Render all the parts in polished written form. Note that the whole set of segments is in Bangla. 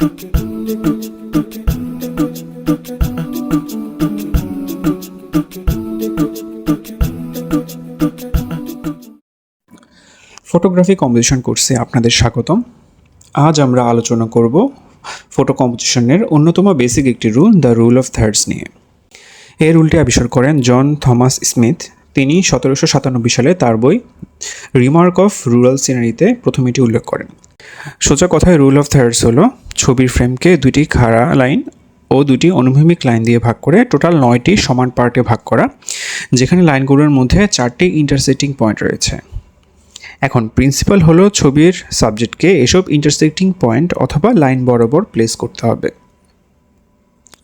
ফটোগ্রাফি কম্পোজিশন কোর্সে আপনাদের স্বাগতম। আজ আমরা আলোচনা করব ফটো কম্পোজিশনের অন্যতম বেসিক একটি rule, the rule of thirds নিয়ে। এই রুলটি আবিষ্কার করেন জন থমাস স্মিথ। তিনি 1797 সালে তার বই রিমার্ক অফ রুরাল সিনারিতে প্রথম এটি উল্লেখ করেন। সোজা কথায় রুল অফ থার্ডস হলো ছবির ফ্রেমকে দুটি খাড়া লাইন ও দুটি অনুভূমিক লাইন দিয়ে ভাগ করে টোটাল 9টি সমান পার্টে ভাগ করা, যেখানে লাইনগুলোর মধ্যে 4টি ইন্টারসেক্টিং পয়েন্ট রয়েছে। এখন প্রিন্সিপাল হলো ছবির সাবজেক্টকে এসব ইন্টারসেক্টিং পয়েন্ট অথবা লাইন বরাবর প্লেস করতে হবে।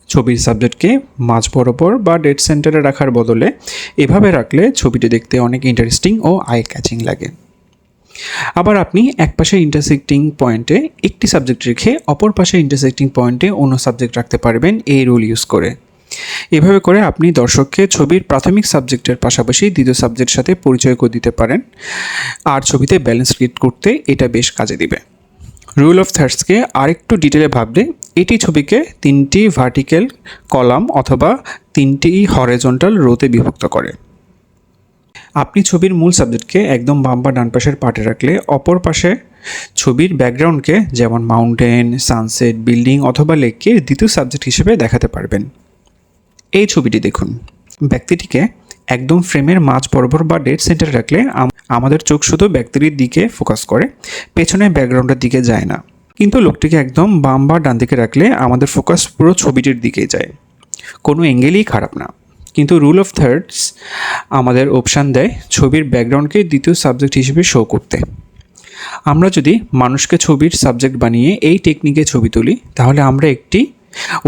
ছবির সাবজেক্টকে মাঝ বরাবর বা ডেড সেন্টারে রাখার বদলে এভাবে রাখলে ছবিটি দেখতে অনেক ইন্টারেস্টিং ও আই ক্যাচিং লাগে। আবার আপনি এক পাশে ইন্টারসেক্টিং পয়েন্টে একটি সাবজেক্ট রেখে অপর পাশে ইন্টারসেক্টিং পয়েন্টে অন্য সাবজেক্ট রাখতে পারবেন এই রুল ইউজ করে। এভাবে করে আপনি দর্শককে ছবির প্রাথমিক সাবজেক্টের পাশাপাশি দ্বিতীয় সাবজেক্টের সাথে পরিচয় করে দিতে পারেন, আর ছবিতে ব্যালেন্স ক্রিয়েট করতে এটা বেশ কাজে দিবে। রুল অফ থার্ডসকে আরেকটু ডিটেলে ভাবলে এটি ছবিকে 3টি ভার্টিক্যাল কলাম অথবা 3টি হরিজন্টাল রোতে বিভক্ত করে। আপনি ছবির মূল সাবজেক্টকে একদম বাম বা ডান পাশের পার্টে রাখলে অপর পাশে ছবির ব্যাকগ্রাউন্ডকে, যেমন মাউন্টেন, সানসেট, বিল্ডিং অথবা লেককে দ্বিতীয় সাবজেক্ট হিসেবে দেখাতে পারবেন। এই ছবিটি দেখুন। ব্যক্তিটিকে একদম ফ্রেমের মাঝ বরাবর বা ডেড সেন্টারে রাখলে আমাদের চোখ শুধু ব্যক্তির দিকে ফোকাস করে, পেছনে ব্যাকগ্রাউন্ডের দিকে যায় না। কিন্তু লোকটিকে একদম বাম বা ডান দিকে রাখলে আমাদের ফোকাস পুরো ছবিটির দিকেই যায়। কোনো অ্যাঙ্গেলই খারাপ না। কিন্তু রুল অফ থার্ডস আমাদের অপশান দেয় ছবির ব্যাকগ্রাউন্ডকে দ্বিতীয় সাবজেক্ট হিসেবে শো করতে। আমরা যদি মানুষকে ছবির সাবজেক্ট বানিয়ে এই টেকনিকে ছবি তুলি, তাহলে আমরা একটি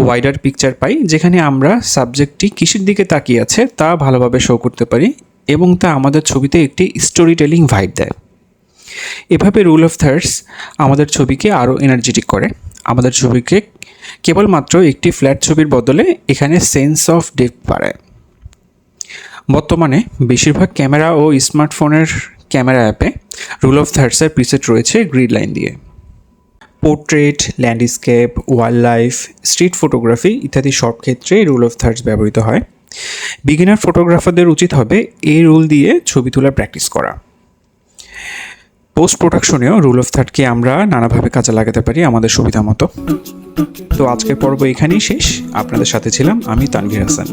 ওয়াইডার পিকচার পাই, যেখানে আমরা সাবজেক্টটি কিসের দিকে তাকিয়ে আছে তা ভালোভাবে শো করতে পারি এবং তা আমাদের ছবিতে একটি স্টোরি টেলিং ভাইব দেয়। এভাবে রুল অফ থার্ডস আমাদের ছবিকে আরও এনার্জেটিক করে। আমাদের ছবিকে কেবলমাত্র একটি ফ্ল্যাট ছবির বদলে এখানে সেন্স অফ ডেপথ বাড়ায়। বর্তমানে বেশিরভাগ ক্যামেরা ও স্মার্টফোনের ক্যামেরা অ্যাপে রুল অফ থার্ডসের প্রিসেট রয়েছে গ্রিড লাইন দিয়ে। Portrait, landscape, wild life, street photography ইত্যাদি সব ক্ষেত্রে রুল অফ থার্ডস ব্যবহৃত হয়। বিগিনার ফটোগ্রাফারদের উচিত হবে এই রুল দিয়ে ছবি তোলার প্র্যাকটিস করা। পোস্ট প্রোডাকশনেও রুল অফ থার্ডকে আমরা নানাভাবে কাজে লাগাতে পারি আমাদের সুবিধা মতো। তো আজকের পর্ব এখানেই শেষ। আপনাদের সাথে ছিলাম আমি তানভীর হাসান।